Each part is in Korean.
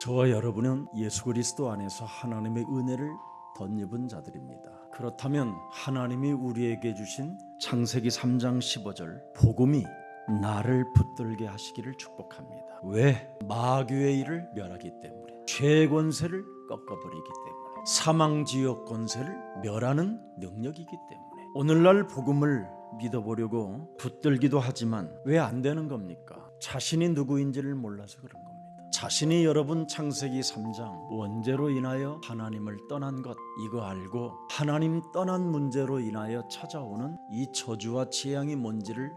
저와 여러분은 예수 그리스도 안에서 하나님의 은혜를 덧입은 자들입니다. 그렇다면 하나님이 우리에게 주신 창세기 3장 15절 복음이 나를 붙들게 하시기를 축복합니다. 왜? 마귀의 일을 멸하기 때문에, 죄의 권세를 꺾어버리기 때문에, 사망지옥 권세를 멸하는 능력이기 때문에 오늘날 복음을 믿어보려고 붙들기도 하지만 왜 안 되는 겁니까? 자신이 누구인지를 몰라서 그런 겁니다. 자신이 여러분 창세기 3장 원죄로 인하여 하나님을 떠난 것, 이거 알고 하나님 떠난 문제로 인하여 찾아오는 이 저주와 재앙이 뭔지를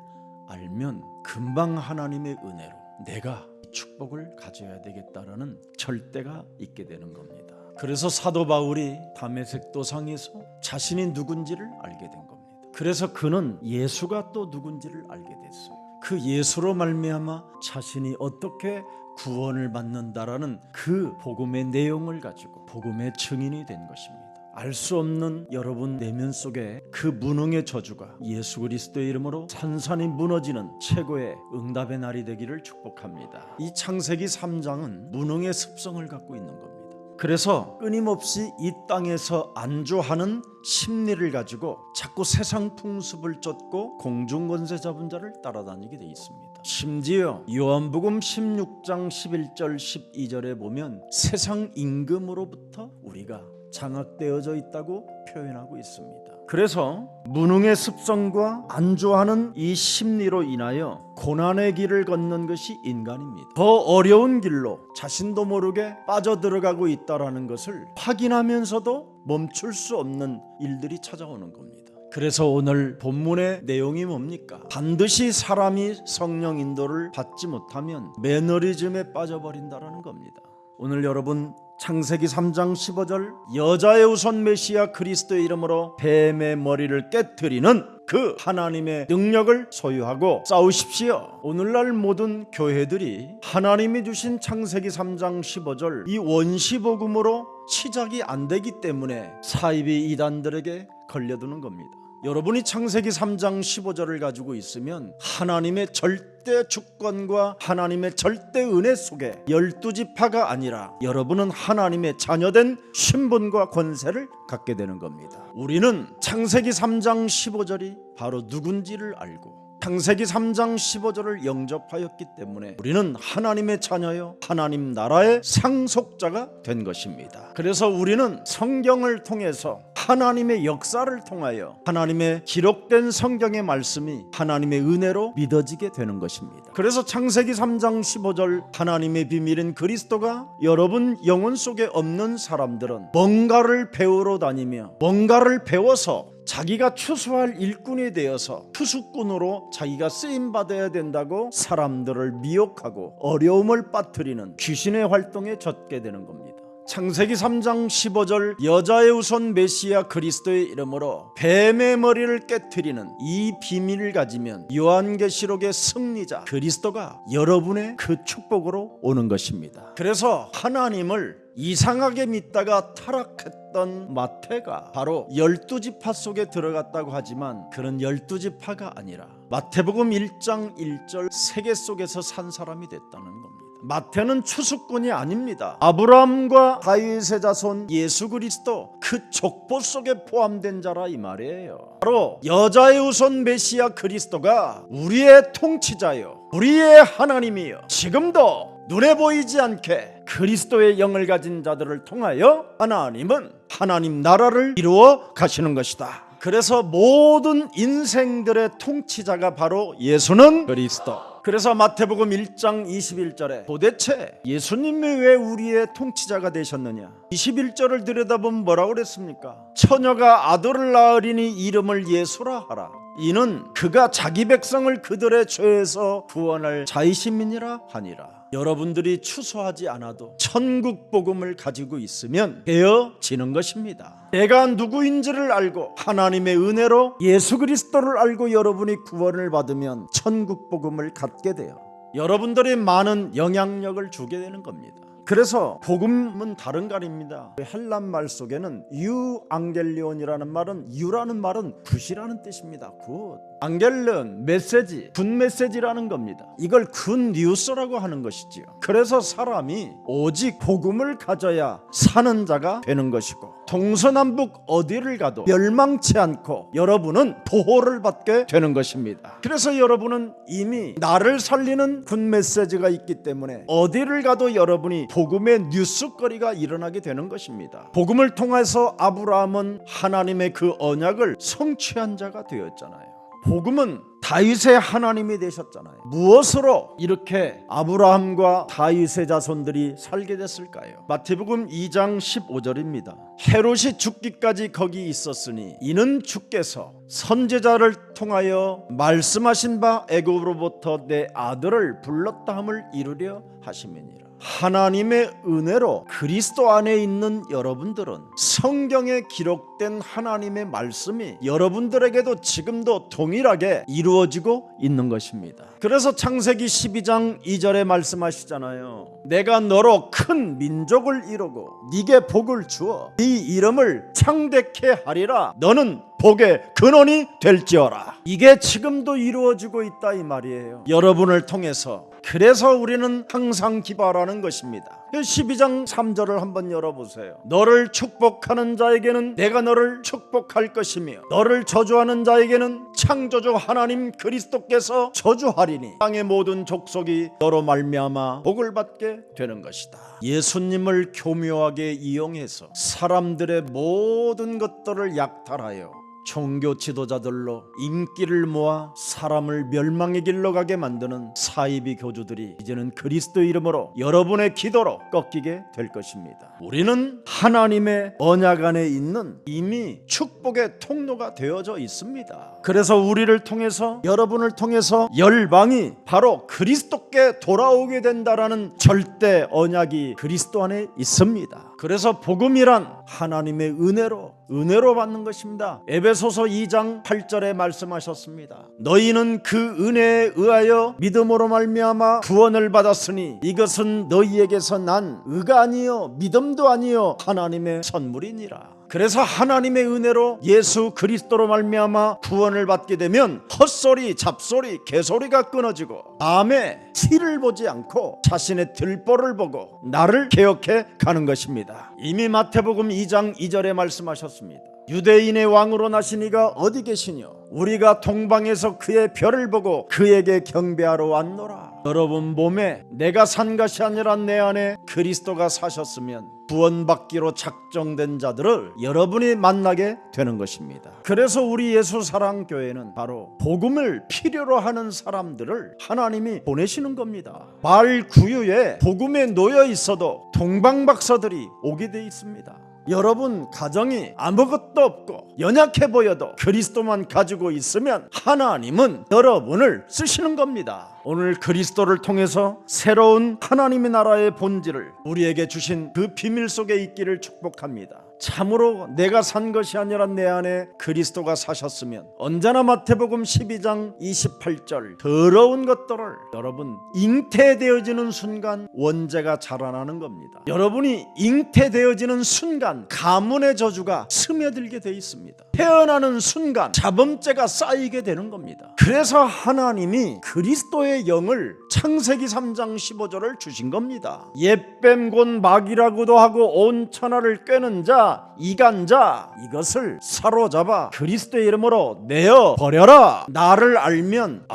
알면 금방 하나님의 은혜로 내가 축복을 가져야 되겠다라는 절대가 있게 되는 겁니다. 그래서 사도 바울이 다메섹 도상에서 자신이 누군지를 알게 된 겁니다. 그래서 그는 예수가 또 누군지를 알게 됐어요. 그 예수로 말미암아 자신이 어떻게 구원을 받는다라는 그 복음의 내용을 가지고 복음의 증인이 된 것입니다. 알 수 없는 여러분 내면 속에 그 무능의 저주가 예수 그리스도의 이름으로 산산이 무너지는 최고의 응답의 날이 되기를 축복합니다. 이 창세기 3장은 무능의 습성을 갖고 있는 겁니다. 그래서 끊임없이 이 땅에서 안주하는 심리를 가지고 자꾸 세상 풍습을 쫓고 공중권세 잡은 자를 따라다니게 돼 있습니다. 심지어 요한복음 16장 11절 12절에 보면 세상 임금으로부터 우리가 장악되어져 있다고 표현하고 있습니다. 그래서 무능의 습성과 안주하는 이 심리로 인하여 고난의 길을 걷는 것이 인간입니다. 더 어려운 길로 자신도 모르게 빠져들어가고 있다는 것을 확인하면서도 멈출 수 없는 일들이 찾아오는 겁니다. 그래서 오늘 본문의 내용이 뭡니까? 반드시 사람이 성령 인도를 받지 못하면 매너리즘에 빠져버린다는 겁니다. 오늘 여러분 창세기 3장 15절 여자의 우선 메시아 그리스도의 이름으로 뱀의 머리를 깨트리는 그 하나님의 능력을 소유하고 싸우십시오. 오늘날 모든 교회들이 하나님이 주신 창세기 3장 15절 이 원시복음으로 시작이 안 되기 때문에 사이비 이단들에게 걸려드는 겁니다. 여러분이 창세기 3장 15절을 가지고 있으면 하나님의 절대 주권과 하나님의 절대 은혜 속에 12지파가 아니라 여러분은 하나님의 자녀된 신분과 권세를 갖게 되는 겁니다. 우리는 창세기 3장 15절이 바로 누군지를 알고 창세기 3장 15절을 영접하였기 때문에 우리는 하나님의 자녀요 하나님 나라의 상속자가 된 것입니다. 그래서 우리는 성경을 통해서 하나님의 역사를 통하여 하나님의 기록된 성경의 말씀이 하나님의 은혜로 믿어지게 되는 것입니다. 그래서 창세기 3장 15절 하나님의 비밀인 그리스도가 여러분 영혼 속에 없는 사람들은 뭔가를 배우러 다니며 뭔가를 배워서 자기가 추수할 일꾼이 되어서 투수꾼으로 자기가 쓰임받아야 된다고 사람들을 미혹하고 어려움을 빠뜨리는 귀신의 활동에 젖게 되는 겁니다. 창세기 3장 15절 여자의 우선 메시아 그리스도의 이름으로 뱀의 머리를 깨트리는 이 비밀을 가지면 요한계시록의 승리자 그리스도가 여러분의 그 축복으로 오는 것입니다. 그래서 하나님을 이상하게 믿다가 타락했던 마태가 바로 12지파 속에 들어갔다고 하지만 그런 12지파가 아니라 마태복음 1장 1절 세계 속에서 산 사람이 됐다는 겁니다. 마태는 추수꾼이 아닙니다. 아브라함과 다윗의 자손 예수 그리스도 그 족보 속에 포함된 자라 이 말이에요. 바로 여자의 우선 메시아 그리스도가 우리의 통치자요 우리의 하나님이요 지금도 눈에 보이지 않게 그리스도의 영을 가진 자들을 통하여 하나님은 하나님 나라를 이루어 가시는 것이다. 그래서 모든 인생들의 통치자가 바로 예수는 그리스도. 그래서 마태복음 1장 21절에 도대체 예수님이 왜 우리의 통치자가 되셨느냐 21절을 들여다보면 뭐라고 그랬습니까? 처녀가 아들을 낳으리니 이름을 예수라 하라. 이는 그가 자기 백성을 그들의 죄에서 구원할 자이심이니라 하니라. 여러분들이 추수하지 않아도 천국 복음을 가지고 있으면 되어지는 것입니다. 내가 누구인지를 알고 하나님의 은혜로 예수 그리스도를 알고 여러분이 구원을 받으면 천국 복음을 갖게 돼요. 여러분들이 많은 영향력을 주게 되는 겁니다. 그래서 복음은 다른 거 아닙니다. 헬란 말 속에는 유앙겔리온이라는 말은, 유라는 말은 굿이라는 뜻입니다. 굿. 앙겔은 메시지, 굿 메시지라는 겁니다. 이걸 굿 뉴스라고 하는 것이지요. 그래서 사람이 오직 복음을 가져야 사는 자가 되는 것이고, 동서남북 어디를 가도 멸망치 않고 여러분은 보호를 받게 되는 것입니다. 그래서 여러분은 이미 나를 살리는 굿 메시지가 있기 때문에 어디를 가도 여러분이 복음의 뉴스거리가 일어나게 되는 것입니다. 복음을 통해서 아브라함은 하나님의 그 언약을 성취한 자가 되었잖아요. 복음은 다윗의 하나님이 되셨잖아요. 무엇으로 이렇게 아브라함과 다윗의 자손들이 살게 됐을까요? 마태복음 2장 15절입니다. 헤롯이 죽기까지 거기 있었으니 이는 주께서 선지자를 통하여 말씀하신 바 애굽으로부터 내 아들을 불렀다 함을 이루려 하심이니라. 하나님의 은혜로 그리스도 안에 있는 여러분들은 성경에 기록된 하나님의 말씀이 여러분들에게도 지금도 동일하게 이루어지고 있는 것입니다. 그래서 창세기 12장 2절에 말씀하시잖아요. 내가 너로 큰 민족을 이루고 네게 복을 주어 네 이름을 창대케 하리라. 너는 복의 근원이 될지어라. 이게 지금도 이루어지고 있다 이 말이에요. 여러분을 통해서. 그래서 우리는 항상 기뻐하라는 것입니다. 12장 3절을 한번 열어보세요. 너를 축복하는 자에게는 내가 너를 축복할 것이며 너를 저주하는 자에게는 창조주 하나님 그리스도께서 저주하리니 땅의 모든 족속이 너로 말미암아 복을 받게 되는 것이다. 예수님을 교묘하게 이용해서 사람들의 모든 것들을 약탈하여 종교 지도자들로 인기를 모아 사람을 멸망의 길로 가게 만드는 사이비 교주들이 이제는 그리스도 이름으로 여러분의 기도로 꺾이게 될 것입니다. 우리는 하나님의 언약 안에 있는 이미 축복의 통로가 되어져 있습니다. 그래서 우리를 통해서, 여러분을 통해서 열방이 바로 그리스도께 돌아오게 된다라는 절대 언약이 그리스도 안에 있습니다. 그래서 복음이란 하나님의 은혜로 받는 것입니다. 에베소서 2장 8절에 말씀하셨습니다. 너희는 그 은혜에 의하여 믿음으로 말미암아 구원을 받았으니 이것은 너희에게서 난 의가 아니요 믿음도 아니요 하나님의 선물이니라. 그래서 하나님의 은혜로 예수 그리스도로 말미암아 구원을 받게 되면 헛소리, 잡소리, 개소리가 끊어지고 남의 티를 보지 않고 자신의 들보를 보고 나를 개혁해 가는 것입니다. 이미 마태복음 2장 2절에 말씀하셨습니다. 유대인의 왕으로 나신 이가 어디 계시뇨? 우리가 동방에서 그의 별을 보고 그에게 경배하러 왔노라. 여러분 몸에 내가 산 것이 아니라 내 안에 그리스도가 사셨으면 구원받기로 작정된 자들을 여러분이 만나게 되는 것입니다. 그래서 우리 예수사랑교회는 바로 복음을 필요로 하는 사람들을 하나님이 보내시는 겁니다. 말 구유에 복음에 놓여 있어도 동방박사들이 오게 돼 있습니다. 여러분 가정이 아무것도 없고 연약해 보여도 그리스도만 가지고 있으면 하나님은 여러분을 쓰시는 겁니다. 오늘 그리스도를 통해서 새로운 하나님의 나라의 본질을 우리에게 주신 그 비밀 속에 있기를 축복합니다. 참으로 내가 산 것이 아니라 내 안에 그리스도가 사셨으면 언제나 마태복음 12장 28절 더러운 것들을 여러분 잉태되어지는 순간 원죄가 자라나는 겁니다. 여러분이 잉태되어지는 순간 가문의 저주가 스며들게 돼 있습니다. 태어나는 순간 자범죄가 쌓이게 되는 겁니다. 그래서 하나님이 그리스도의 영을 창세기 3장 15절을 주신 겁니다. 옛뱀 곧 마귀라고도 하고 온 천하를 꿰는 자 이간자 이것을 사로잡아 그리스도의 이름으로 내어 버려라. 나를 알면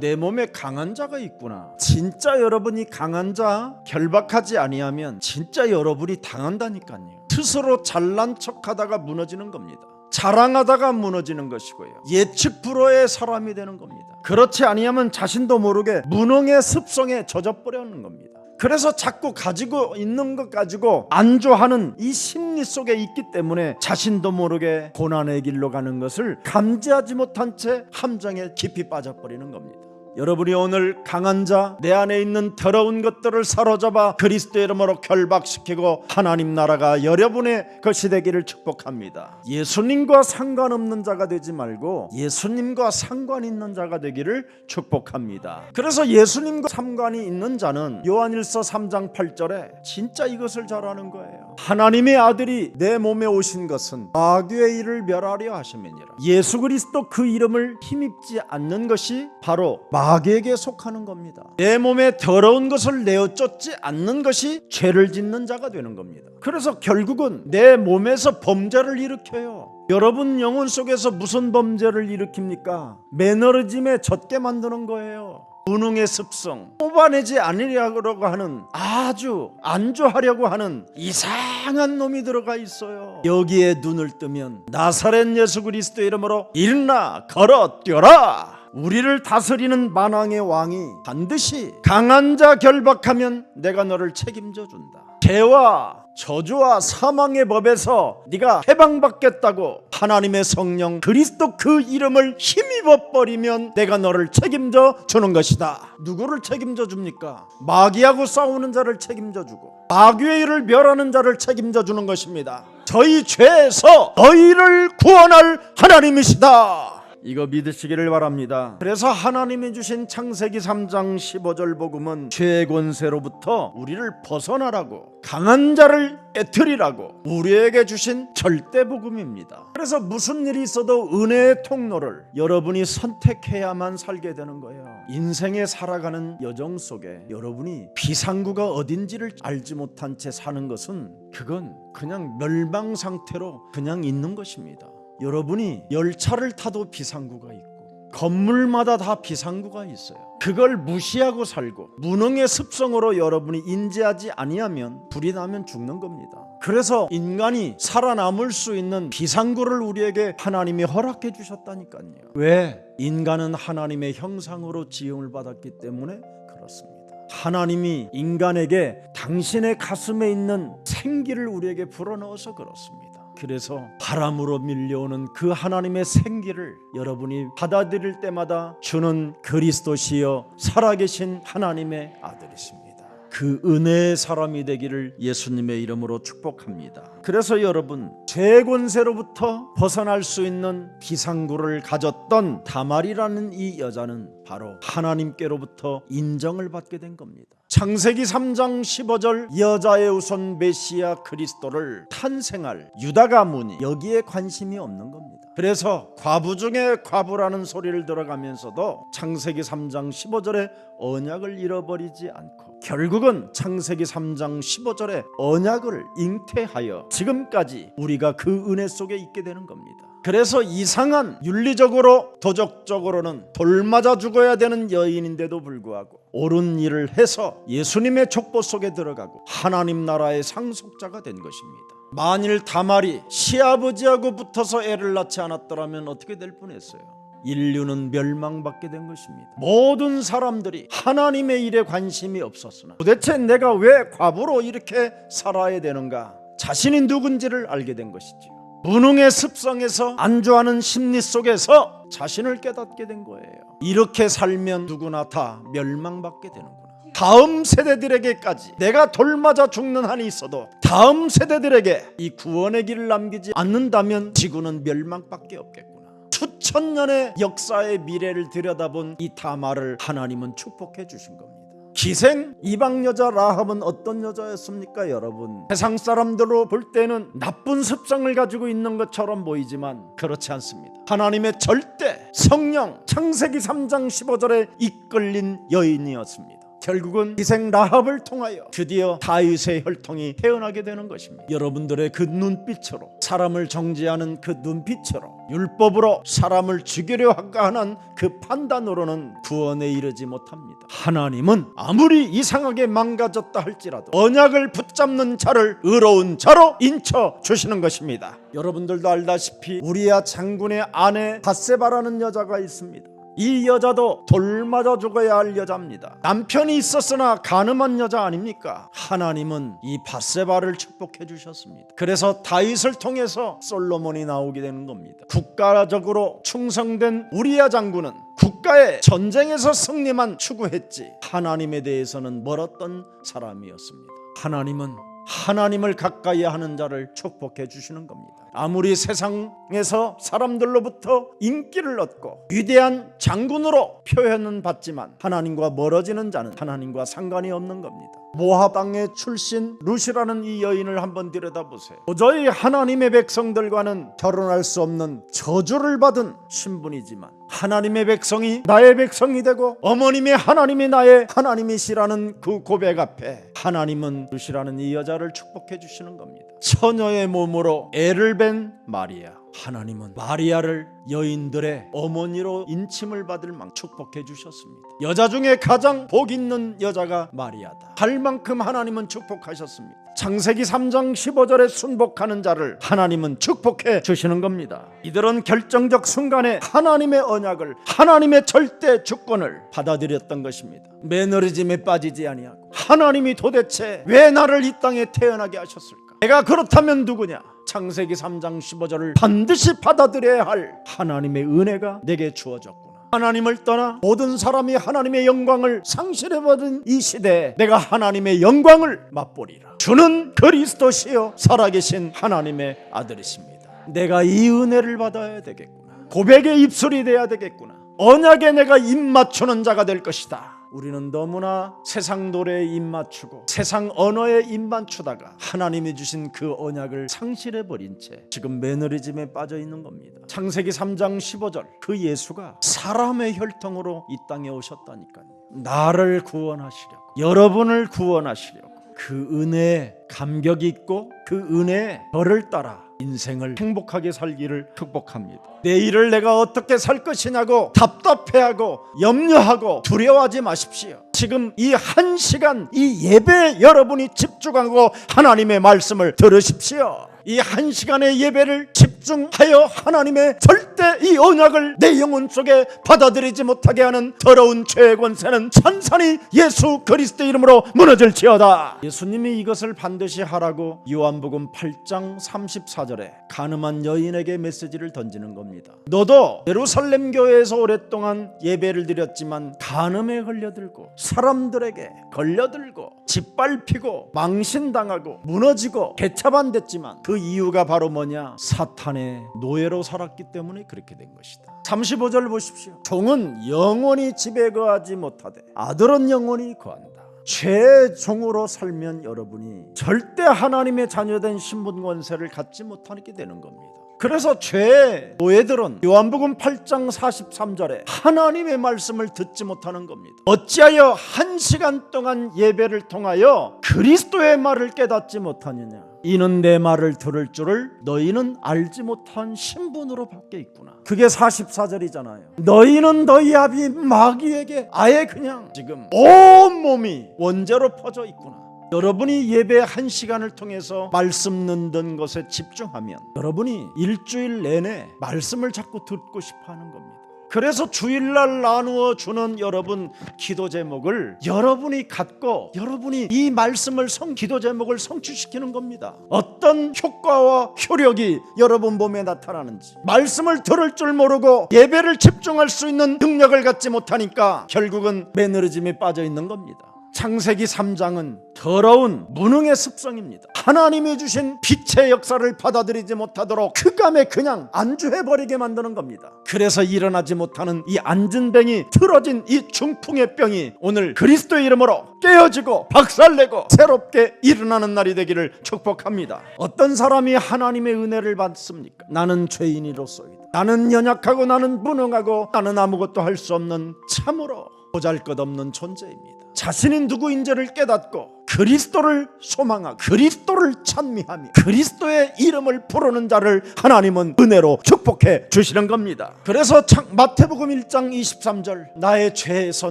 내 몸에 강한 자가 있구나. 진짜 여러분이 강한 자 결박하지 아니하면 진짜 여러분이 당한다니까요. 스스로 잘난 척하다가 무너지는 겁니다. 자랑하다가 무너지는 것이고요. 예측 불허의 사람이 되는 겁니다. 그렇지 아니하면 자신도 모르게 무능의 습성에 젖어버리는 겁니다. 그래서 자꾸 가지고 있는 것 가지고 안주하는 이 심리 속에 있기 때문에 자신도 모르게 고난의 길로 가는 것을 감지하지 못한 채 함정에 깊이 빠져버리는 겁니다. 여러분이 오늘 강한 자, 내 안에 있는 더러운 것들을 사로잡아 그리스도의 이름으로 결박시키고 하나님 나라가 여러분의 것이 되기를 축복합니다. 예수님과 상관없는 자가 되지 말고 예수님과 상관 있는 자가 되기를 축복합니다. 그래서 예수님과 상관이 있는 자는 요한일서 3장 8절에 진짜 이것을 잘하는 거예요. 하나님의 아들이 내 몸에 오신 것은 마귀의 일을 멸하려 하심이니라. 예수 그리스도 그 이름을 힘입지 않는 것이 바로 마귀에게 속하는 겁니다. 내 몸에 더러운 것을 내어 쫓지 않는 것이 죄를 짓는 자가 되는 겁니다. 그래서 결국은 내 몸에서 범죄를 일으켜요. 여러분 영혼 속에서 무슨 범죄를 일으킵니까? 매너리즘에 젖게 만드는 거예요. 무능의 습성, 뽑아내지 않으려고 하는, 아주 안주하려고 하는 이상한 놈이 들어가 있어요. 여기에 눈을 뜨면 나사렛 예수 그리스도의 이름으로 일어나 걸어 뛰어라. 우리를 다스리는 만왕의 왕이 반드시 강한 자 결박하면 내가 너를 책임져 준다. 죄와 저주와 사망의 법에서 네가 해방받겠다고 하나님의 성령 그리스도 그 이름을 힘입어 버리면 내가 너를 책임져 주는 것이다. 누구를 책임져 줍니까? 마귀하고 싸우는 자를 책임져 주고 마귀의 일을 멸하는 자를 책임져 주는 것입니다. 저희 죄에서 너희를 구원할 하나님이시다. 이거 믿으시기를 바랍니다. 그래서 하나님이 주신 창세기 3장 15절 복음은 죄의 권세로부터 우리를 벗어나라고, 강한 자를 깨트리라고 우리에게 주신 절대 복음입니다. 그래서 무슨 일이 있어도 은혜의 통로를 여러분이 선택해야만 살게 되는 거예요. 인생에 살아가는 여정 속에 여러분이 비상구가 어딘지를 알지 못한 채 사는 것은 그건 그냥 멸망 상태로 그냥 있는 것입니다. 여러분이 열차를 타도 비상구가 있고 건물마다 다 비상구가 있어요. 그걸 무시하고 살고 무능의 습성으로 여러분이 인지하지 아니하면 불이 나면 죽는 겁니다. 그래서 인간이 살아남을 수 있는 비상구를 우리에게 하나님이 허락해 주셨다니까요. 왜? 인간은 하나님의 형상으로 지음을 받았기 때문에 그렇습니다. 하나님이 인간에게 당신의 가슴에 있는 생기를 우리에게 불어넣어서 그렇습니다. 그래서 바람으로 밀려오는 그 하나님의 생기를 여러분이 받아들일 때마다 주는 그리스도시여 살아계신 하나님의 아들이십니다. 그 은혜의 사람이 되기를 예수님의 이름으로 축복합니다. 그래서 여러분, 죄의 권세로부터 벗어날 수 있는 비상구를 가졌던 다말이라는 이 여자는 바로 하나님께로부터 인정을 받게 된 겁니다. 창세기 3장 15절 여자의 우선 메시아 그리스도를 탄생할 유다 가문이 여기에 관심이 없는 겁니다. 그래서 과부 중에 과부라는 소리를 들어가면서도 창세기 3장 15절에 언약을 잃어버리지 않고 결국은 창세기 3장 15절에 언약을 잉태하여 지금까지 우리가 그 은혜 속에 있게 되는 겁니다. 그래서 이상한 윤리적으로 도덕적으로는 돌맞아 죽어야 되는 여인인데도 불구하고 옳은 일을 해서 예수님의 족보 속에 들어가고 하나님 나라의 상속자가 된 것입니다. 만일 다말이 시아버지하고 붙어서 애를 낳지 않았더라면 어떻게 될 뻔했어요? 인류는 멸망받게 된 것입니다. 모든 사람들이 하나님의 일에 관심이 없었으나 도대체 내가 왜 과부로 이렇게 살아야 되는가? 자신이 누군지를 알게 된 것이지요. 무능의 습성에서 안주하는 심리 속에서 자신을 깨닫게 된 거예요. 이렇게 살면 누구나 다 멸망받게 되는구나. 다음 세대들에게까지 내가 돌맞아 죽는 한이 있어도 다음 세대들에게 이 구원의 길을 남기지 않는다면 지구는 멸망밖에 없겠구나. 수천 년의 역사의 미래를 들여다본 이 다말을 하나님은 축복해 주신 겁니다. 기생 이방 여자 라합은 어떤 여자였습니까? 여러분, 세상 사람들로 볼 때는 나쁜 습성을 가지고 있는 것처럼 보이지만 그렇지 않습니다. 하나님의 절대 성령 창세기 3장 15절에 이끌린 여인이었습니다. 결국은 기생 라합을 통하여 드디어 다윗의 혈통이 태어나게 되는 것입니다. 여러분들의 그 눈빛으로, 사람을 정죄하는 그 눈빛으로, 율법으로 사람을 죽이려 하는 그 판단으로는 구원에 이르지 못합니다. 하나님은 아무리 이상하게 망가졌다 할지라도 언약을 붙잡는 자를 의로운 자로 인쳐 주시는 것입니다. 여러분들도 알다시피 우리야 장군의 아내 밧세바라는 여자가 있습니다. 이 여자도 돌 맞아 죽어야 할 여자입니다. 남편이 있었으나 가늠한 여자 아닙니까? 하나님은 이 밧세바를 축복해 주셨습니다. 그래서 다윗을 통해서 솔로몬이 나오게 되는 겁니다. 국가적으로 충성된 우리야 장군은 국가의 전쟁에서 승리만 추구했지 하나님에 대해서는 멀었던 사람이었습니다. 하나님은 하나님을 가까이 하는 자를 축복해 주시는 겁니다. 아무리 세상에서 사람들로부터 인기를 얻고 위대한 장군으로 표현은 받지만 하나님과 멀어지는 자는 하나님과 상관이 없는 겁니다. 모압 땅의 출신 룻이라는 이 여인을 한번 들여다보세요. 도저히 하나님의 백성들과는 결혼할 수 없는 저주를 받은 신분이지만 하나님의 백성이 나의 백성이 되고 어머님의 하나님이 나의 하나님이시라는 그 고백 앞에 하나님은 룻이라는 이 여자를 축복해 주시는 겁니다. 처녀의 몸으로 애를 뵌 마리아, 하나님은 마리아를 여인들의 어머니로 인침을 받을 만큼 축복해 주셨습니다. 여자 중에 가장 복 있는 여자가 마리아다 할 만큼 하나님은 축복하셨습니다. 창세기 3장 15절에 순복하는 자를 하나님은 축복해 주시는 겁니다. 이들은 결정적 순간에 하나님의 언약을, 하나님의 절대 주권을 받아들였던 것입니다. 매너리즘에 빠지지 아니하고 하나님이 도대체 왜 나를 이 땅에 태어나게 하셨을까? 내가 그렇다면 누구냐? 창세기 3장 15절을 반드시 받아들여야 할 하나님의 은혜가 내게 주어졌구나. 하나님을 떠나 모든 사람이 하나님의 영광을 상실해버린 이 시대에 내가 하나님의 영광을 맛보리라. 주는 그리스도시요 살아계신 하나님의 아들이십니다. 내가 이 은혜를 받아야 되겠구나. 고백의 입술이 돼야 되겠구나. 언약에 내가 입 맞추는 자가 될 것이다. 우리는 너무나 세상 노래에 입 맞추고 세상 언어에 입 맞추다가 하나님이 주신 그 언약을 상실해버린 채 지금 매너리즘에 빠져 있는 겁니다. 창세기 3장 15절 그 예수가 사람의 혈통으로 이 땅에 오셨다니까요. 나를 구원하시려고, 여러분을 구원하시려고 그 은혜에 감격이 있고 그 은혜의 벌을 따라 인생을 행복하게 살기를 축복합니다. 내일을 내가 어떻게 살 것이냐고 답답해하고 염려하고 두려워하지 마십시오. 지금 이 한 시간 이 예배에 여러분이 집중하고 하나님의 말씀을 들으십시오. 이 한 시간의 예배를 집중하여 하나님의 절대 이 언약을 내 영혼 속에 받아들이지 못하게 하는 더러운 죄의 권세는 찬찬히 예수 그리스도의 이름으로 무너질지어다. 예수님이 이것을 반드시 하라고 요한복음 8장 34절에 가늠한 여인에게 메시지를 던지는 겁니다. 너도 예루살렘 교회에서 오랫동안 예배를 드렸지만 간음에 걸려들고 사람들에게 걸려들고 짓밟히고 망신당하고 무너지고 개차반됐지만 그 이유가 바로 뭐냐? 사탄의 노예로 살았기 때문에 그렇게 된 것이다. 35절 보십시오. 종은 영원히 집에 거하지 못하되 아들은 영원히 거한다. 죄의 종으로 살면 여러분이 절대 하나님의 자녀된 신분 권세를 갖지 못하게 되는 겁니다. 그래서 죄의 노예들은 요한복음 8장 43절에 하나님의 말씀을 듣지 못하는 겁니다. 어찌하여 한 시간 동안 예배를 통하여 그리스도의 말을 깨닫지 못하느냐? 이는 내 말을 들을 줄을 너희는 알지 못한 신분으로 밖에 있구나. 그게 44절이잖아요. 너희는 너희 아비 마귀에게 아예 그냥 지금 온 몸이 원죄로 퍼져 있구나. 여러분이 예배 한 시간을 통해서 말씀 듣는 것에 집중하면 여러분이 일주일 내내 말씀을 자꾸 듣고 싶어하는 겁니다. 그래서 주일날 나누어 주는 여러분 기도 제목을 여러분이 갖고 여러분이 이 말씀을 기도 제목을 성취시키는 겁니다. 어떤 효과와 효력이 여러분 몸에 나타나는지 말씀을 들을 줄 모르고 예배를 집중할 수 있는 능력을 갖지 못하니까 결국은 매너리즘에 빠져 있는 겁니다. 창세기 3장은 더러운 무능의 습성입니다. 하나님이 주신 빛의 역사를 받아들이지 못하도록 흑암에 그냥 안주해버리게 만드는 겁니다. 그래서 일어나지 못하는 이 앉은 병이 틀어진 이 중풍의 병이 오늘 그리스도의 이름으로 깨어지고 박살내고 새롭게 일어나는 날이 되기를 축복합니다. 어떤 사람이 하나님의 은혜를 받습니까? 나는 죄인이로소이다. 나는 연약하고 나는 무능하고 나는 아무것도 할 수 없는 참으로 보잘것없는 존재입니다. 자신이 누구인지를 깨닫고 그리스도를 소망하고 그리스도를 찬미하며 그리스도의 이름을 부르는 자를 하나님은 은혜로 축복해 주시는 겁니다. 그래서 마태복음 1장 23절 나의 죄에서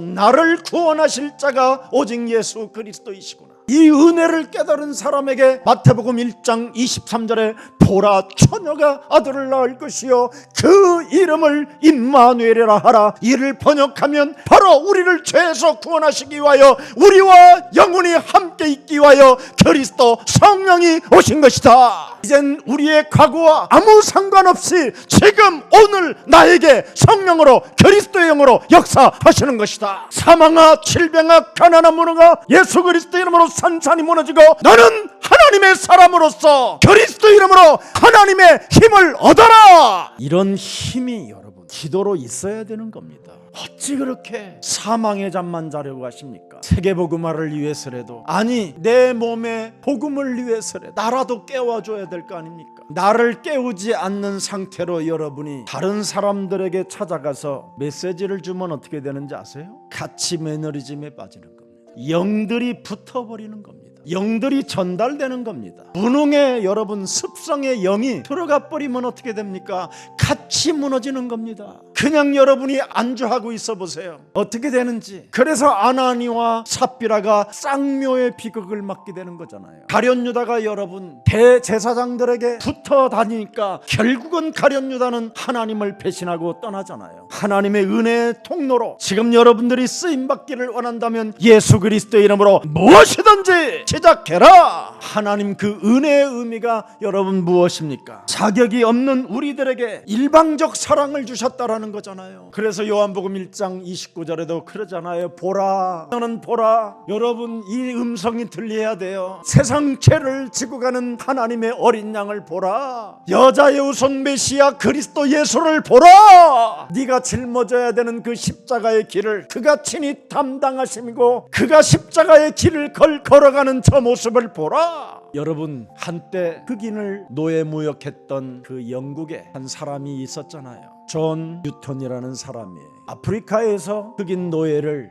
나를 구원하실 자가 오직 예수 그리스도이시구나. 이 은혜를 깨달은 사람에게 마태복음 1장 23절에 보라, 처녀가 아들을 낳을 것이요 그 이름을 임마누엘이라 하라. 이를 번역하면 바로 우리를 죄에서 구원하시기 위하여 우리와 영원히 함께 있기 위하여 그리스도 성령이 오신 것이다. 이젠 우리의 과거와 아무 상관없이 지금 오늘 나에게 성령으로 그리스도의 영으로 역사하시는 것이다. 사망아 질병아 가난한 무너가 예수 그리스도 이름으로 산산이 무너지고 너는 하나님의 사람으로서 그리스도 이름으로 하나님의 힘을 얻어라. 이런 힘이 여러분 기도로 있어야 되는 겁니다. 어찌 그렇게 사망의 잠만 자려고 하십니까? 세계복음화를 위해서라도, 아니 내 몸의 복음을 위해서라도 나라도 깨워줘야 될 거 아닙니까? 나를 깨우지 않는 상태로 여러분이 다른 사람들에게 찾아가서 메시지를 주면 어떻게 되는지 아세요? 가치 매너리즘에 빠지는 겁니다. 영들이 붙어버리는 겁니다. 영들이 전달되는 겁니다. 무능의 여러분 습성의 영이 들어가 버리면 어떻게 됩니까? 같이 무너지는 겁니다. 그냥 여러분이 안주하고 있어 보세요. 어떻게 되는지. 그래서 아나니와 삽비라가 쌍묘의 비극을 맞게 되는 거잖아요. 가룟 유다가 여러분 대제사장들에게 붙어 다니니까 결국은 가룟 유다는 하나님을 배신하고 떠나잖아요. 하나님의 은혜의 통로로 지금 여러분들이 쓰임받기를 원한다면 예수 그리스도의 이름으로 무엇이든지 시작해라. 하나님 그 은혜의 의미가 여러분 무엇입니까? 자격이 없는 우리들에게 일방적 사랑을 주셨다라는 거잖아요. 그래서 요한복음 1장 29절에도 그러잖아요. 보라, 너는 보라. 여러분 이 음성이 들려야 돼요. 세상 죄를 지고 가는 하나님의 어린 양을 보라. 여자의 우선 메시아 그리스도 예수를 보라. 네가 짊어져야 되는 그 십자가의 길을 그가 친히 담당하심이고 그가 십자가의 길을 걸어가는 저 모습을 보라. 여러분 한때 흑인을 노예무역했던 그 영국에 한 사람이 있었잖아요. 존 뉴턴이라는 사람이에요. 아프리카에서 흑인 노예를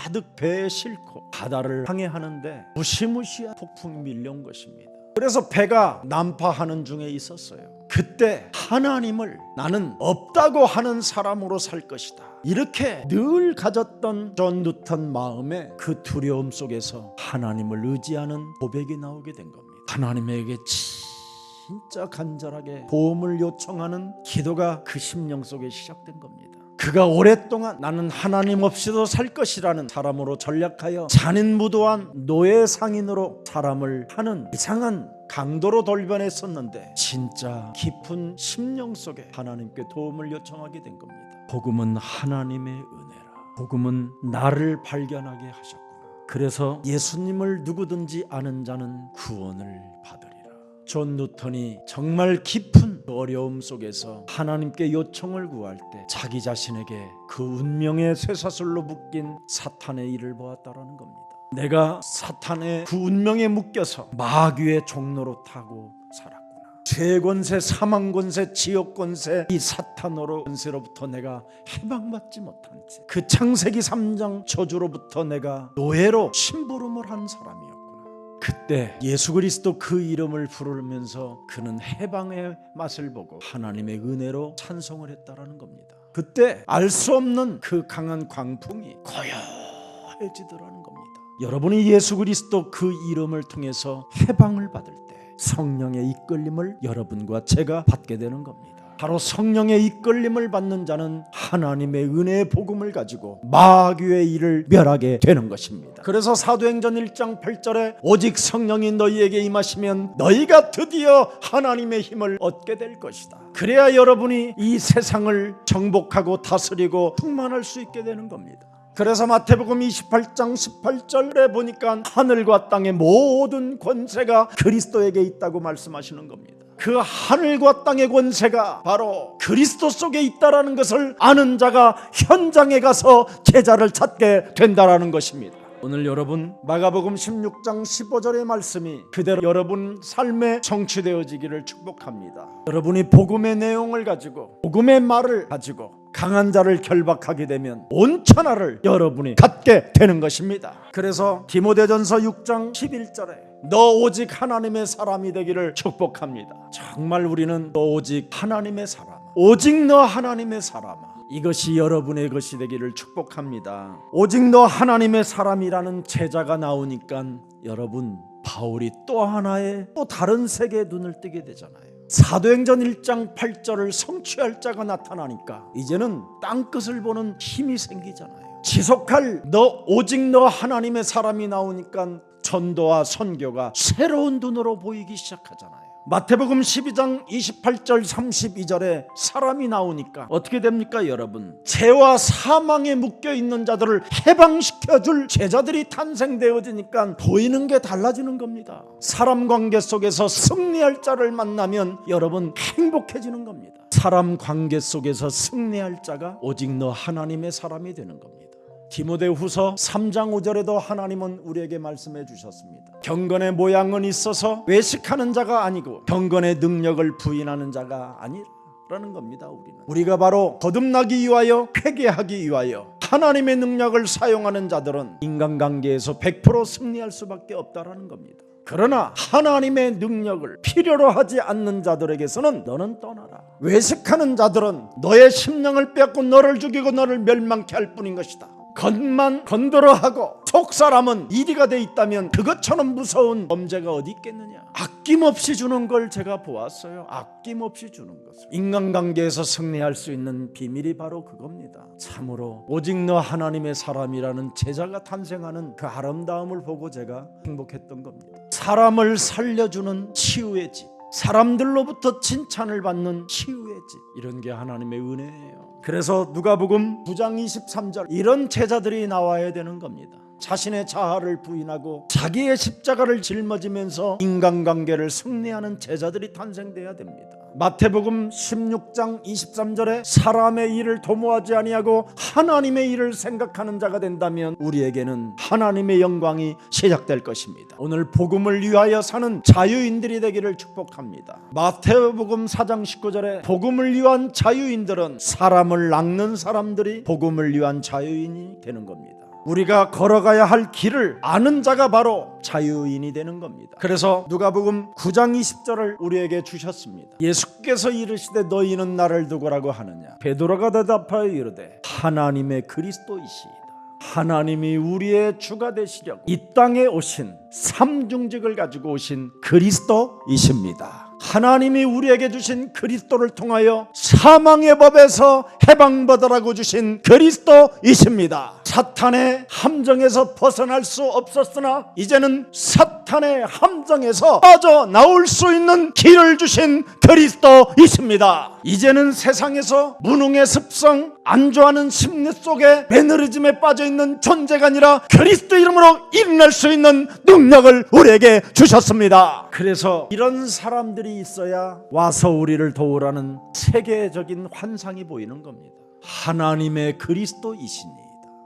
가득 배에 싣고 바다를 항해하는데 무시무시한 폭풍이 밀려온 것입니다. 그래서 배가 난파하는 중에 있었어요. 그때 하나님을 나는 없다고 하는 사람으로 살 것이다, 이렇게 늘 가졌던 존 뉴턴 마음에 그 두려움 속에서 하나님을 의지하는 고백이 나오게 된 겁니다. 하나님에게 진짜 간절하게 도움을 요청하는 기도가 그 심령 속에 시작된 겁니다. 그가 오랫동안 나는 하나님 없이도 살 것이라는 사람으로 전략하여 잔인무도한 노예 상인으로 사람을 하는 이상한 강도로 돌변했었는데 진짜 깊은 심령 속에 하나님께 도움을 요청하게 된 겁니다. 복음은 하나님의 은혜라. 복음은 나를 발견하게 하셨구나. 그래서 예수님을 누구든지 아는 자는 구원을 받으리라. 존 뉴턴이 정말 깊은 어려움 속에서 하나님께 요청을 구할 때 자기 자신에게 그 운명의 쇠사슬로 묶인 사탄의 일을 보았다라는 겁니다. 내가 사탄의 그 운명에 묶여서 마귀의 종로로 타고 살았구나. 죄 권세, 사망 권세, 지옥 권세, 이 사탄으로 권세로부터 내가 해방받지 못한 채 그 창세기 3장 저주로부터 내가 노예로 심부름을 한 사람이었구나. 그때 예수 그리스도 그 이름을 부르면서 그는 해방의 맛을 보고 하나님의 은혜로 찬송을 했다라는 겁니다. 그때 알 수 없는 그 강한 광풍이 고요해지더라는 겁니다. 여러분이 예수 그리스도 그 이름을 통해서 해방을 받을 때 성령의 이끌림을 여러분과 제가 받게 되는 겁니다. 바로 성령의 이끌림을 받는 자는 하나님의 은혜의 복음을 가지고 마귀의 일을 멸하게 되는 것입니다. 그래서 사도행전 1장 8절에 오직 성령이 너희에게 임하시면 너희가 드디어 하나님의 힘을 얻게 될 것이다. 그래야 여러분이 이 세상을 정복하고 다스리고 충만할 수 있게 되는 겁니다. 그래서 마태복음 28장 18절에 보니까 하늘과 땅의 모든 권세가 그리스도에게 있다고 말씀하시는 겁니다. 그 하늘과 땅의 권세가 바로 그리스도 속에 있다라는 것을 아는 자가 현장에 가서 제자를 찾게 된다라는 것입니다. 오늘 여러분 마가복음 16장 15절의 말씀이 그대로 여러분 삶에 성취되어지기를 축복합니다. 여러분이 복음의 내용을 가지고 복음의 말을 가지고 강한 자를 결박하게 되면 온 천하를 여러분이 갖게 되는 것입니다. 그래서 디모데전서 6장 11절에 너 오직 하나님의 사람이 되기를 축복합니다. 정말 우리는 너 오직 하나님의 사람, 오직 너 하나님의 사람아, 이것이 여러분의 것이 되기를 축복합니다. 오직 너 하나님의 사람이라는 제자가 나오니까 여러분, 바울이 또 하나의 또 다른 세계에 눈을 뜨게 되잖아요. 사도행전 1장 8절을 성취할 자가 나타나니까 이제는 땅끝을 보는 힘이 생기잖아요. 지속할 오직 너 하나님의 사람이 나오니까 전도와 선교가 새로운 눈으로 보이기 시작하잖아요. 마태복음 12장 28절 32절에 사람이 나오니까 어떻게 됩니까 여러분? 죄와 사망에 묶여있는 자들을 해방시켜줄 제자들이 탄생되어지니까 보이는 게 달라지는 겁니다. 사람 관계 속에서 승리할 자를 만나면 여러분 행복해지는 겁니다. 사람 관계 속에서 승리할 자가 오직 너 하나님의 사람이 되는 겁니다. 디모데후서 3장 5절에도 하나님은 우리에게 말씀해 주셨습니다. 경건의 모양은 있어서 외식하는 자가 아니고 경건의 능력을 부인하는 자가 아니라는 겁니다. 우리가 바로 거듭나기 위하여 회개하기 위하여 하나님의 능력을 사용하는 자들은 인간관계에서 100% 승리할 수밖에 없다라는 겁니다. 그러나 하나님의 능력을 필요로 하지 않는 자들에게서는 너는 떠나라. 외식하는 자들은 너의 심령을 빼앗고 너를 죽이고 너를 멸망케 할 뿐인 것이다. 겉만 건드려하고 속사람은 이리가 돼 있다면 그것처럼 무서운 범죄가 어디 있겠느냐. 아낌없이 주는 걸 제가 보았어요. 아낌없이 주는 것을. 인간관계에서 승리할 수 있는 비밀이 바로 그겁니다. 참으로 오직 너 하나님의 사람이라는 제자가 탄생하는 그 아름다움을 보고 제가 행복했던 겁니다. 사람을 살려주는 치유의 집, 사람들로부터 칭찬을 받는 치유의 집, 이런 게 하나님의 은혜예요. 그래서 누가복음 9장 23절 이런 제자들이 나와야 되는 겁니다. 자신의 자아를 부인하고 자기의 십자가를 짊어지면서 인간관계를 승리하는 제자들이 탄생돼야 됩니다. 마태복음 16장 23절에 사람의 일을 도모하지 아니하고 하나님의 일을 생각하는 자가 된다면 우리에게는 하나님의 영광이 시작될 것입니다. 오늘 복음을 위하여 사는 자유인들이 되기를 축복합니다. 마태복음 4장 19절에 복음을 위한 자유인들은 사람을 낚는 사람들이 복음을 위한 자유인이 되는 겁니다. 우리가 걸어가야 할 길을 아는 자가 바로 자유인이 되는 겁니다. 그래서 누가복음 9장 20절을 우리에게 주셨습니다. 예수께서 이르시되 너희는 나를 누구라고 하느냐? 베드로가 대답하여 이르되 하나님의 그리스도이시이다. 하나님이 우리의 주가 되시려고 이 땅에 오신 삼중직을 가지고 오신 그리스도이십니다. 하나님이 우리에게 주신 그리스도를 통하여 사망의 법에서 해방받으라고 주신 그리스도이십니다. 사탄의 함정에서 벗어날 수 없었으나 이제는 사탄의 함정에서 빠져나올 수 있는 길을 주신 그리스도이십니다. 이제는 세상에서 무능의 습성, 안 좋아하는 심리 속에 매너리즘에 빠져있는 존재가 아니라 그리스도 이름으로 일어날 수 있는 능력을 우리에게 주셨습니다. 그래서 이런 사람들이 있어야 와서 우리를 도우라는 세계적인 환상이 보이는 겁니다. 하나님의 그리스도이시니,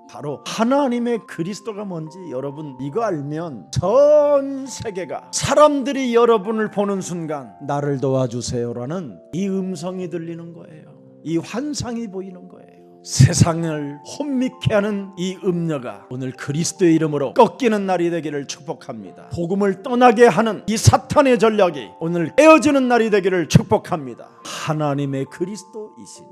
바로 하나님의 그리스도가 뭔지 여러분 이거 알면 전 세계가 사람들이 여러분을 보는 순간 나를 도와주세요라는 이 음성이 들리는 거예요. 이 환상이 보이는 거예요. 세상을 혼미케 하는 이 음녀가 오늘 그리스도의 이름으로 꺾이는 날이 되기를 축복합니다. 복음을 떠나게 하는 이 사탄의 전략이 오늘 깨어지는 날이 되기를 축복합니다. 하나님의 그리스도이시니,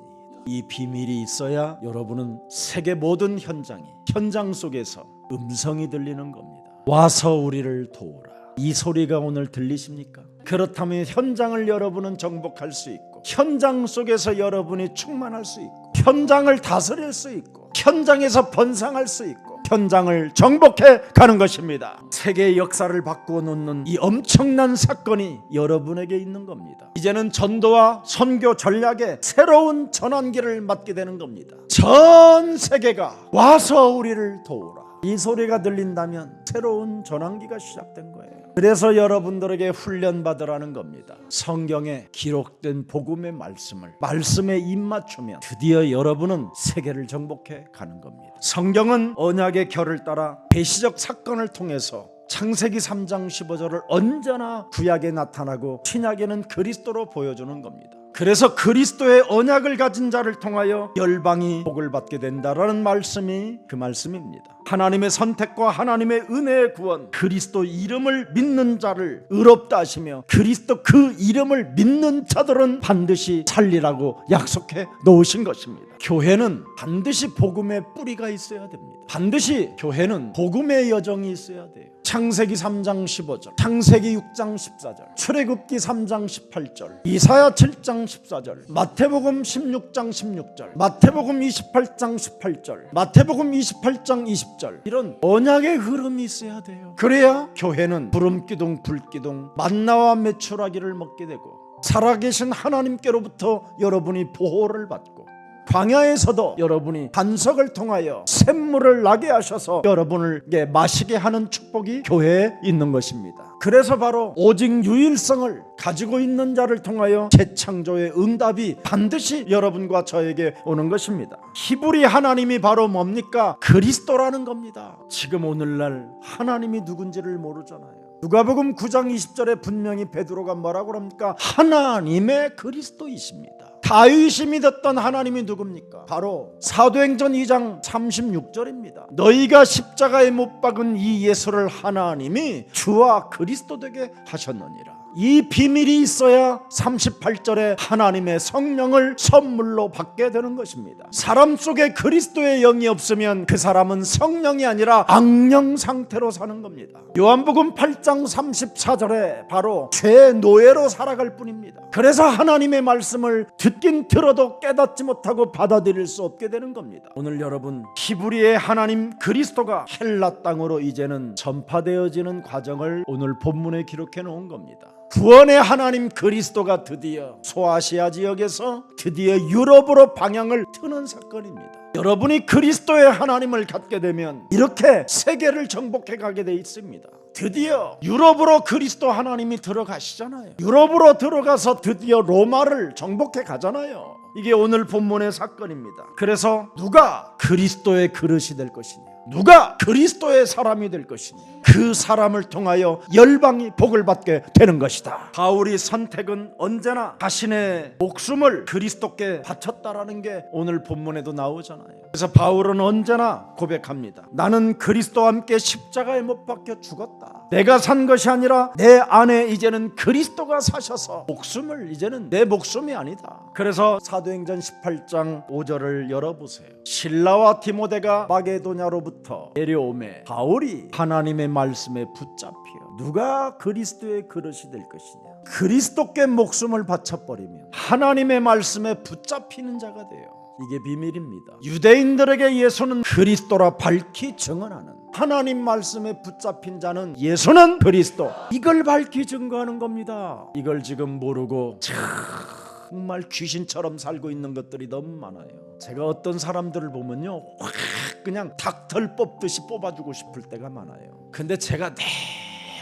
이 비밀이 있어야 여러분은 세계 모든 현장 속에서 음성이 들리는 겁니다. 와서 우리를 도우라. 이 소리가 오늘 들리십니까? 그렇다면 현장을 여러분은 정복할 수 있고, 현장 속에서 여러분이 충만할 수 있고, 현장을 다스릴 수 있고, 현장에서 번성할 수 있고, 현장을 정복해 가는 것입니다. 세계의 역사를 바꾸어 놓는 이 엄청난 사건이 여러분에게 있는 겁니다. 이제는 전도와 선교 전략의 새로운 전환기를 맞게 되는 겁니다. 전 세계가 와서 우리를 도우라. 이 소리가 들린다면 새로운 전환기가 시작된 거예요. 그래서 여러분들에게 훈련받으라는 겁니다. 성경에 기록된 복음의 말씀에 입맞추면 드디어 여러분은 세계를 정복해 가는 겁니다. 성경은 언약의 결을 따라 배시적 사건을 통해서 창세기 3장 15절을 언제나 구약에 나타나고 신약에는 그리스도로 보여주는 겁니다. 그래서 그리스도의 언약을 가진 자를 통하여 열방이 복을 받게 된다라는 말씀이 그 말씀입니다. 하나님의 선택과 하나님의 은혜의 구원, 그리스도 이름을 믿는 자를 의롭다 하시며 그리스도 그 이름을 믿는 자들은 반드시 살리라고 약속해 놓으신 것입니다. 교회는 반드시 복음의 뿌리가 있어야 됩니다. 반드시 교회는 복음의 여정이 있어야 돼요. 창세기 3장 15절, 창세기 6장 14절, 출애굽기 3장 18절, 이사야 7장 14절, 마태복음 16장 16절, 마태복음 28장 18절, 마태복음 28장 20절, 이런 언약의 흐름이 있어야 돼요. 그래야 교회는 부름기둥 불기둥 만나와 메추라기를 먹게 되고 살아계신 하나님께로부터 여러분이 보호를 받고 광야에서도 여러분이 반석을 통하여 샘물을 나게 하셔서 여러분을 마시게 하는 축복이 교회에 있는 것입니다. 그래서 바로 오직 유일성을 가지고 있는 자를 통하여 재창조의 응답이 반드시 여러분과 저에게 오는 것입니다. 히브리 하나님이 바로 뭡니까? 그리스도라는 겁니다. 지금 오늘날 하나님이 누군지를 모르잖아요. 누가복음 9장 20절에 분명히 베드로가 뭐라고 합니까? 하나님의 그리스도이십니다. 다윗이 믿었던 하나님이 누굽니까? 바로 사도행전 2장 36절입니다. 너희가 십자가에 못 박은 이 예수를 하나님이 주와 그리스도 되게 하셨느니라. 이 비밀이 있어야 38절에 하나님의 성령을 선물로 받게 되는 것입니다. 사람 속에 그리스도의 영이 없으면 그 사람은 성령이 아니라 악령 상태로 사는 겁니다. 요한복음 8장 34절에 바로 죄의 노예로 살아갈 뿐입니다. 그래서 하나님의 말씀을 듣긴 들어도 깨닫지 못하고 받아들일 수 없게 되는 겁니다. 오늘 여러분, 히브리의 하나님 그리스도가 헬라 땅으로 이제는 전파되어지는 과정을 오늘 본문에 기록해 놓은 겁니다. 구원의 하나님 그리스도가 드디어 소아시아 지역에서 드디어 유럽으로 방향을 트는 사건입니다. 여러분이 그리스도의 하나님을 갖게 되면 이렇게 세계를 정복해 가게 돼 있습니다. 드디어 유럽으로 그리스도 하나님이 들어가시잖아요. 유럽으로 들어가서 드디어 로마를 정복해 가잖아요. 이게 오늘 본문의 사건입니다. 그래서 누가 그리스도의 그릇이 될 것이냐, 누가 그리스도의 사람이 될 것이냐, 그 사람을 통하여 열방이 복을 받게 되는 것이다. 바울의 선택은 언제나 자신의 목숨을 그리스도께 바쳤다라는 게 오늘 본문에도 나오잖아요. 그래서 바울은 언제나 고백합니다. 나는 그리스도와 함께 십자가에 못 박혀 죽었다. 내가 산 것이 아니라 내 안에 이제는 그리스도가 사셔서 목숨을 이제는 내 목숨이 아니다. 그래서 사도행전 18장 5절을 열어보세요. 실라와 디모데가 마게도냐로부터 내려오매 바울이 하나님의 말씀에 붙잡혀 누가 그리스도의 그릇이 될 것이냐, 그리스도께 목숨을 바쳐버리면 하나님의 말씀에 붙잡히는 자가 돼요. 이게 비밀입니다. 유대인들에게 예수는 그리스도라 밝히 증언하는, 하나님 말씀에 붙잡힌 자는 예수는 그리스도, 이걸 밝히 증거하는 겁니다. 이걸 지금 모르고 정말 귀신처럼 살고 있는 것들이 너무 많아요. 제가 어떤 사람들을 보면요, 확 그냥 닭털 뽑듯이 뽑아주고 싶을 때가 많아요. 근데 제가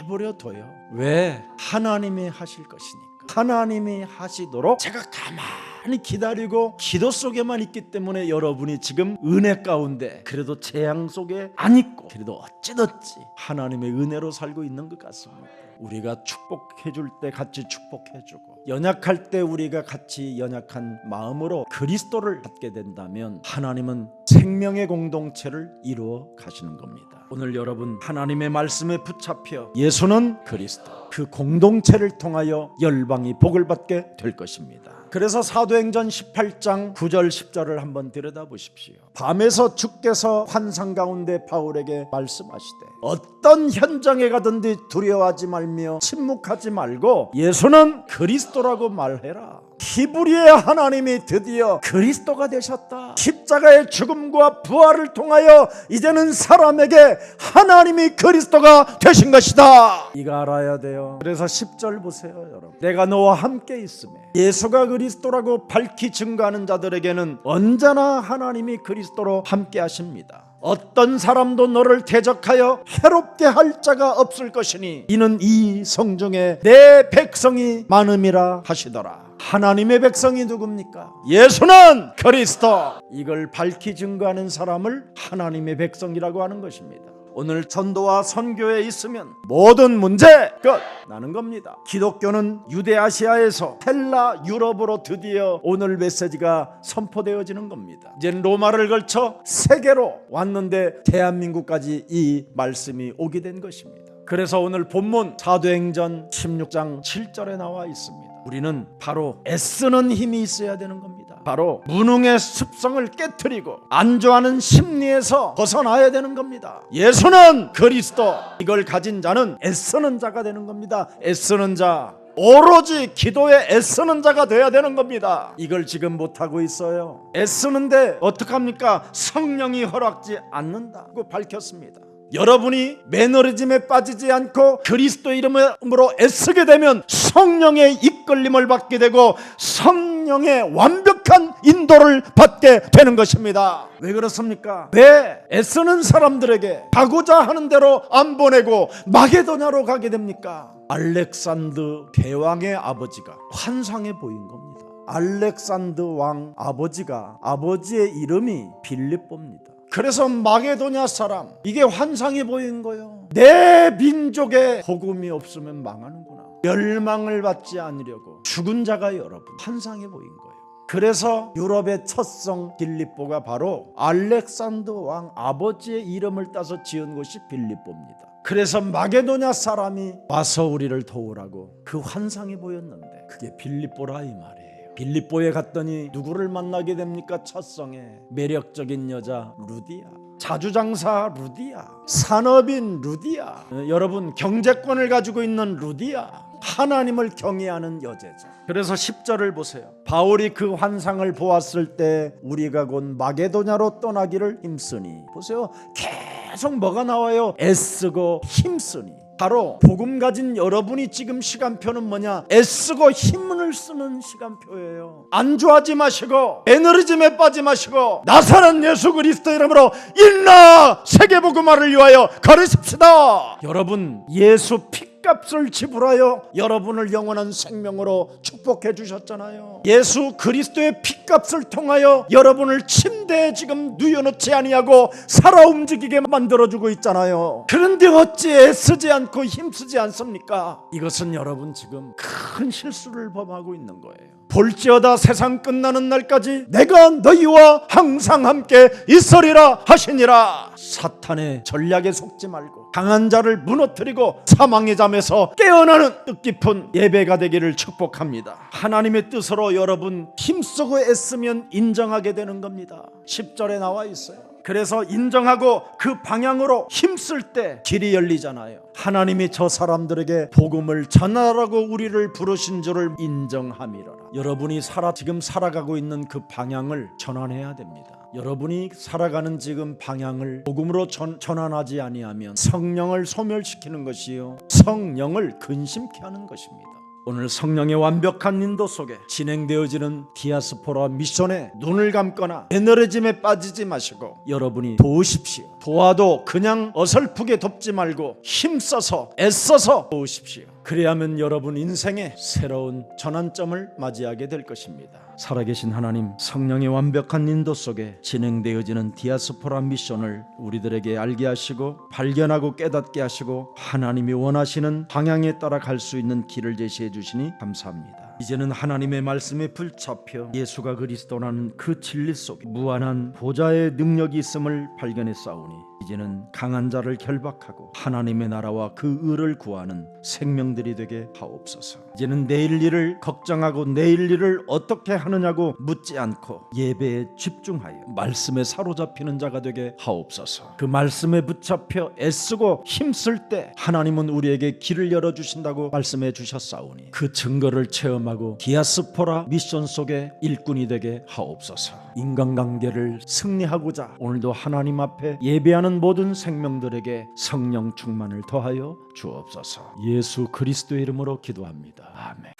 내버려 둬요. 왜? 하나님이 하실 것이니까. 하나님이 하시도록 제가 가만히 기다리고 기도 속에만 있기 때문에 여러분이 지금 은혜 가운데 그래도 재앙 속에 안 있고 그래도 어찌됐지 하나님의 은혜로 살고 있는 것 같습니다. 우리가 축복해 줄 때 같이 축복해 주고, 연약할 때 우리가 같이 연약한 마음으로 그리스도를 갖게 된다면 하나님은 생명의 공동체를 이루어 가시는 겁니다. 오늘 여러분, 하나님의 말씀에 붙잡혀 예수는 그리스도, 그 공동체를 통하여 열방이 복을 받게 될 것입니다. 그래서 사도행전 18장 9절 10절을 한번 들여다보십시오. 밤에서 주께서 환상 가운데 바울에게 말씀하시되 어떤 현장에 가든지 두려워하지 말며 침묵하지 말고 예수는 그리스도라고 말해라. 히브리의 하나님이 드디어 그리스도가 되셨다. 십자가의 죽음과 부활을 통하여 이제는 사람에게 하나님이 그리스도가 되신 것이다. 이거 알아야 돼요. 그래서 10절 보세요, 여러분. 내가 너와 함께 있으며 예수가 그리스도라고 밝히 증거하는 자들에게는 언제나 하나님이 그리스도로 함께 하십니다. 어떤 사람도 너를 대적하여 해롭게 할 자가 없을 것이니 이는 이 성중에 내 백성이 많음이라 하시더라. 하나님의 백성이 누굽니까? 예수는 그리스도. 이걸 밝히 증거하는 사람을 하나님의 백성이라고 하는 것입니다. 오늘 전도와 선교에 있으면 모든 문제 끝나는 겁니다. 기독교는 유대아시아에서 헬라 유럽으로 드디어 오늘 메시지가 선포되어지는 겁니다. 이제는 로마를 걸쳐 세계로 왔는데 대한민국까지 이 말씀이 오게 된 것입니다. 그래서 오늘 본문 사도행전 16장 7절에 나와 있습니다. 우리는 바로 애쓰는 힘이 있어야 되는 겁니다. 바로 무능의 습성을 깨트리고 안주하는 심리에서 벗어나야 되는 겁니다. 예수는 그리스도, 이걸 가진 자는 애쓰는 자가 되는 겁니다. 애쓰는 자, 오로지 기도에 애쓰는 자가 돼야 되는 겁니다. 이걸 지금 못하고 있어요. 애쓰는데 어떡합니까? 성령이 허락지 않는다고 밝혔습니다. 여러분이 매너리즘에 빠지지 않고 그리스도 이름으로 애쓰게 되면 성령의 이끌림을 받게 되고 성령의 완벽한 인도를 받게 되는 것입니다. 왜 그렇습니까? 왜 애쓰는 사람들에게 가고자 하는 대로 안 보내고 마게도냐로 가게 됩니까? 알렉산드 대왕의 아버지가 환상에 보인 겁니다. 알렉산드 왕 아버지가, 아버지의 이름이 빌립보입니다. 그래서 마게도냐 사람, 이게 환상이 보인 거예요. 내 민족에 복음이 없으면 망하는구나. 멸망을 받지 않으려고 죽은 자가 여러분 환상이 보인 거예요. 그래서 유럽의 첫 성 빌립보가 바로 알렉산더 왕 아버지의 이름을 따서 지은 곳이 빌립보입니다. 그래서 마게도냐 사람이 와서 우리를 도우라고 그 환상이 보였는데 그게 빌립보라 이 말이에요. 빌립보에 갔더니 누구를 만나게 됩니까? 첫 성에 매력적인 여자 루디아, 자주장사 루디아, 산업인 루디아, 여러분 경제권을 가지고 있는 루디아, 하나님을 경외하는 여제자. 그래서 10절을 보세요. 바울이 그 환상을 보았을 때 우리가 곧 마게도냐로 떠나기를 힘쓰니, 보세요, 계속 뭐가 나와요? 애쓰고 힘쓰니. 바로 복음 가진 여러분이 지금 시간표는 뭐냐? 애쓰고 힘을 쓰는 시간표예요. 안주하지 마시고 에너리즘에 빠지 마시고 나사렛 예수 그리스도 이름으로 일어나 세계복음화를 위하여 걸으십시다. 여러분, 예수 핏값을 지불하여 여러분을 영원한 생명으로 축복해 주셨잖아요. 예수 그리스도의 핏값을 통하여 여러분을 침대에 지금 누워놓지 아니하고 살아 움직이게 만들어주고 있잖아요. 그런데 어찌 애쓰지 않고 힘쓰지 않습니까? 이것은 여러분 지금 큰 실수를 범하고 있는 거예요. 볼지어다 세상 끝나는 날까지 내가 너희와 항상 함께 있으리라 하시니라. 사탄의 전략에 속지 말고 강한 자를 무너뜨리고 사망의 잠에서 깨어나는 뜻깊은 예배가 되기를 축복합니다. 하나님의 뜻으로 여러분 힘쓰고 애쓰면 인정하게 되는 겁니다. 10절에 나와 있어요. 그래서 인정하고 그 방향으로 힘쓸 때 길이 열리잖아요. 하나님이 저 사람들에게 복음을 전하라고 우리를 부르신 줄을 인정함이로라. 여러분이 지금 살아가고 있는 그 방향을 전환해야 됩니다. 여러분이 살아가는 지금 방향을 복음으로 전환하지 아니하면 성령을 소멸시키는 것이요, 성령을 근심케 하는 것입니다. 오늘 성령의 완벽한 인도 속에 진행되어지는 디아스포라 미션에 눈을 감거나 에너리즘에 빠지지 마시고 여러분이 도우십시오. 도와도 그냥 어설프게 돕지 말고 힘써서 애써서 도우십시오. 그래야만 여러분 인생에 새로운 전환점을 맞이하게 될 것입니다. 살아계신 하나님, 성령의 완벽한 인도 속에 진행되어지는 디아스포라 미션을 우리들에게 알게 하시고 발견하고 깨닫게 하시고 하나님이 원하시는 방향에 따라 갈 수 있는 길을 제시해 주시니 감사합니다. 이제는 하나님의 말씀에 불잡혀 예수가 그리스도라는 그 진리 속에 무한한 보좌의 능력이 있음을 발견했사오니 이제는 강한 자를 결박하고 하나님의 나라와 그 의를 구하는 생명들이 되게 하옵소서. 이제는 내일 일을 걱정하고 내일 일을 어떻게 하느냐고 묻지 않고 예배에 집중하여 말씀에 사로잡히는 자가 되게 하옵소서. 그 말씀에 붙잡혀 애쓰고 힘쓸 때 하나님은 우리에게 길을 열어주신다고 말씀해 주셨사오니 그 증거를 체험하고 디아스포라 미션 속에 일꾼이 되게 하옵소서. 인간관계를 승리하고자 오늘도 하나님 앞에 예배하는 모든 생명들에게 성령 충만을 더하여 주옵소서. 예수 그리스도의 이름으로 기도합니다. 아멘.